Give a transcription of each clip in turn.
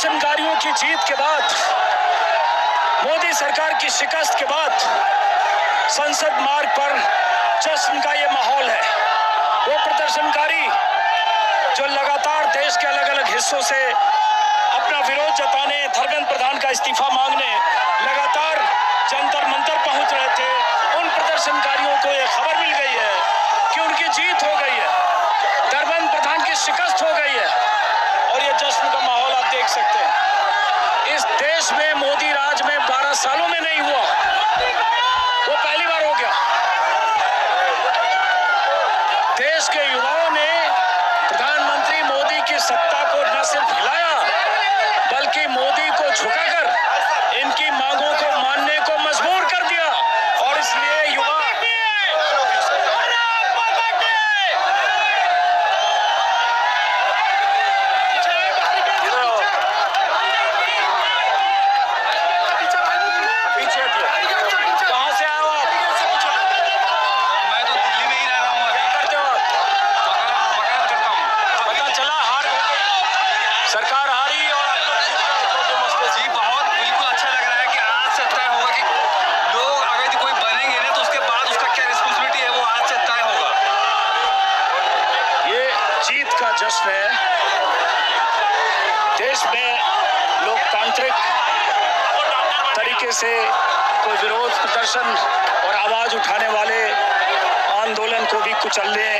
प्रदर्शनकारियों की जीत के बाद, मोदी सरकार की शिकस्त के बाद संसद मार्ग पर जश्न का ये माहौल है। वो प्रदर्शनकारी जो लगातार देश के अलग अलग हिस्सों से अपना विरोध जताने, धर्मेंद्र प्रधान का इस्तीफा मांगने लगातार जंतर मंतर पहुंच रहे थे, उन प्रदर्शनकारियों को ये खबर मिल गई है कि उनकी जीत हो गई है, धर्मेंद्र प्रधान की शिकस्त हो गई है। और ये जश्न का माहौल आप देख सकते हैं। इस देश में मोदी राज में 12 सालों में नहीं हुआ, वो पहली बार हो गया। देश के युवाओं ने प्रधानमंत्री मोदी की सत्ता को न सिर्फ हिलाया, बल्कि मोदी को झुकाकर इनकी मांगों को मानने को मजबूर कर दिया। और इसलिए युवा सरकार हारी और आप लोग जी बहुत बिल्कुल अच्छा लग रहा है कि आज से तय होगा कि लोग अगर कोई बनेंगे ना तो उसके बाद उसका क्या रिस्पॉन्सिबिलिटी है वो आज से तय होगा। ये जीत का जश्न है। देश में लोकतांत्रिक तरीके से कोई विरोध प्रदर्शन और आवाज उठाने वाले आंदोलन को भी कुचलने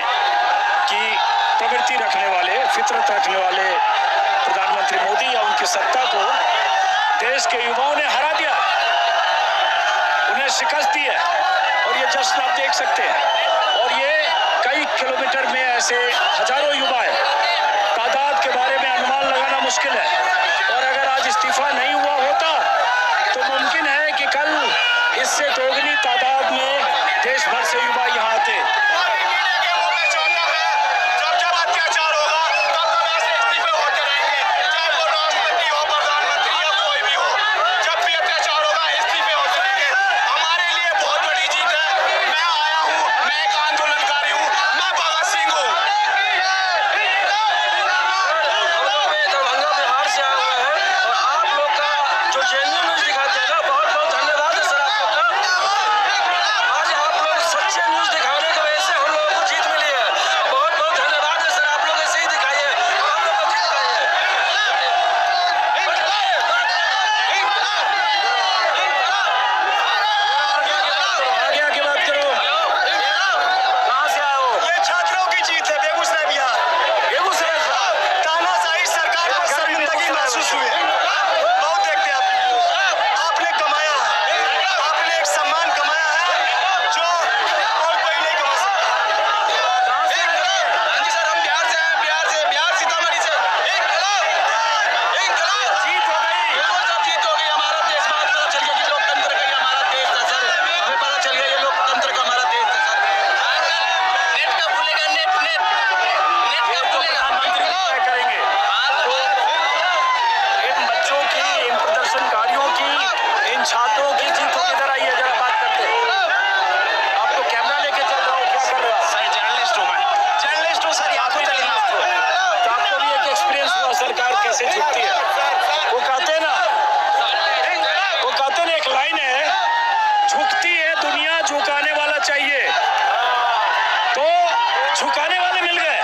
की प्रवृत्ति रखने वाले, फितरत रखने वाले प्रधानमंत्री मोदी या उनकी सत्ता को देश के युवाओं ने हरा दिया, उन्हें शिकस्त दी है। और ये जश्न आप देख सकते हैं। और ये कई किलोमीटर में ऐसे हजारों युवा हैं, तादाद के बारे में अनुमान लगाना मुश्किल है। और अगर आज इस्तीफा नहीं हुआ होता तो मुमकिन है कि कल इससे दोगुनी तादाद में देश भर से युवा यहाँ आते। छात्रों की जीत हो, इधर आइए जरा बात करते हैं। आपको कैमरा लेके चल रहा हूँ, क्या कर रहे हो? सर जर्नलिस्ट हूँ मैं, जर्नलिस्ट हूँ सर। आपको जर्नलिस्ट हो तो आपको भी एक एक्सपीरियंस हुआ सरकार कैसे झुकती है। वो कहते हैं ना एक लाइन है, झुकती है दुनिया झुकाने वाला चाहिए। तो झुकाने वाले मिल गए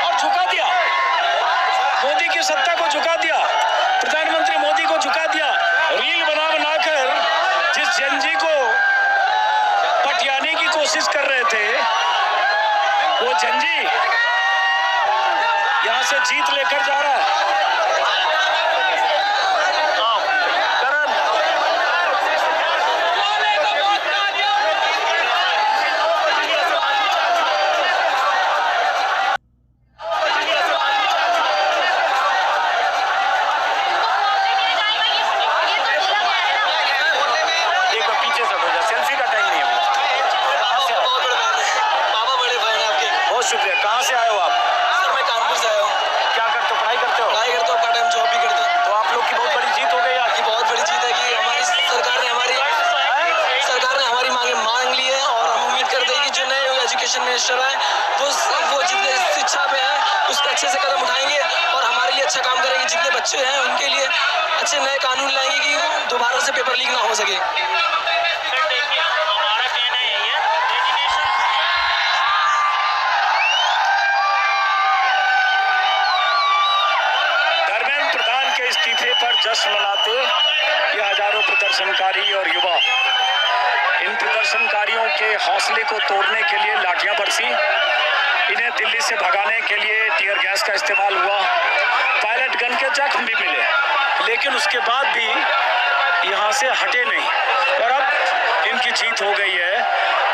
और झुका दिया, मोदी की सत्ता को झुका दिया, प्रधानमंत्री मोदी को झुका दिया। रील बनाकर जिस जनजी को पटियाने की कोशिश कर रहे थे, वो जनजी यहां से जीत लेकर जा रहा है। शुक्रिया। कहाँ से आए हो आप? सर मैं कानपुर से आया हूँ। क्या करते हो, पढ़ाई करते हो? पढ़ाई करते हो, पार्ट टाइम जॉब भी करते हो। तो आप लोग की बहुत बड़ी जीत हो गई आज। की बहुत बड़ी जीत है कि हमारी सरकार ने हमारी मांग ली है। और हम उम्मीद करते हैं कि जो नए एजुकेशन मिनिस्टर है वो जितने शिक्षा पे हैं उस पर अच्छे से कदम उठाएंगे और हमारे लिए अच्छा काम करेंगे। जितने बच्चे हैं उनके लिए अच्छे नए कानून लाएंगे कि दोबारा से पेपर लीक ना हो सके। सर देखिए हमारा कहना यही है, एजुकेशन धर्मेंद्र प्रधान के इस्तीफे पर जश्न मनाते ये हजारों प्रदर्शनकारी और युवा। इन प्रदर्शनकारियों के हौसले को तोड़ने के लिए लाठियां बरसी, इन्हें दिल्ली से भगाने के लिए टीयर गैस का इस्तेमाल हुआ, पायलट गन के जख्म भी मिले, लेकिन उसके बाद भी यहाँ से हटे नहीं। और अब इनकी जीत हो गई है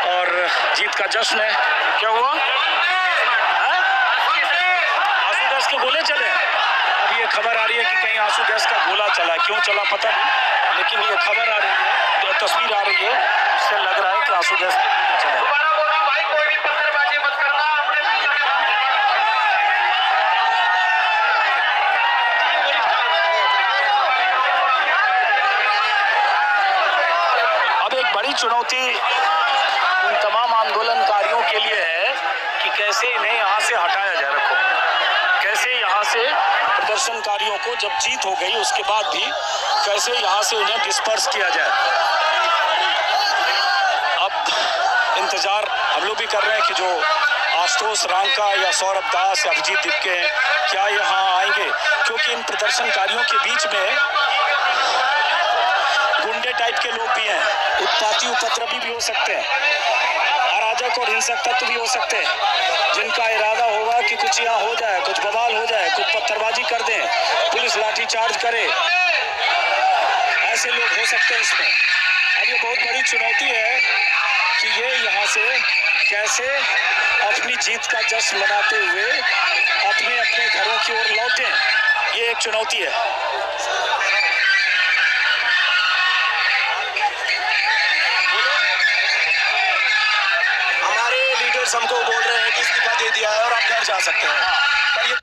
और जीत का जश्न है। क्या हुआ? आंसू गैस के गोले चले। अब ये खबर आ रही है कि कहीं आंसू गैस का गोला चला, क्यों चला पता नहीं, लेकिन ये खबर आ रही है, जो तस्वीर आ रही है, उससे लग रहा है कि आंसू गैस चला। अब एक बड़ी चुनौती इन तमाम आंदोलनकारियों के लिए है कि कैसे इन्हें यहाँ से हटाया जाए। रखो, कैसे यहाँ से प्रदर्शनकारियों को जब जीत हो गई उसके बाद भी कैसे यहाँ से उन्हें डिस्पर्स किया जाए। अब इंतजार हम लोग भी कर रहे हैं कि जो आशुतोष रांका या सौरभ दास या अभिजीत दिपके हैं क्या यहाँ आएंगे, क्योंकि इन प्रदर्शनकारियों के बीच में गुंडे टाइप के लोग भी हैं, उत्पाती उपद्रवी भी हो सकते हैं, अराजक और हिंसक तत्व भी हो सकते हैं, जिनका इरादा होगा कि कुछ यहाँ हो जाए, कुछ बवाल हो जाए, कुछ पत्थरबाजी कर दें, पुलिस लाठीचार्ज करे, ऐसे लोग हो सकते हैं इसमें। अब ये बहुत बड़ी चुनौती है कि ये यहाँ से कैसे अपनी जीत का जश्न मनाते हुए अपने अपने घरों की ओर लौटें, ये एक चुनौती है। हमारे लीडर्स हमको बोल रहे हैं कि इस्तीफा दे दिया है और आप घर जा सकते हैं, पर ये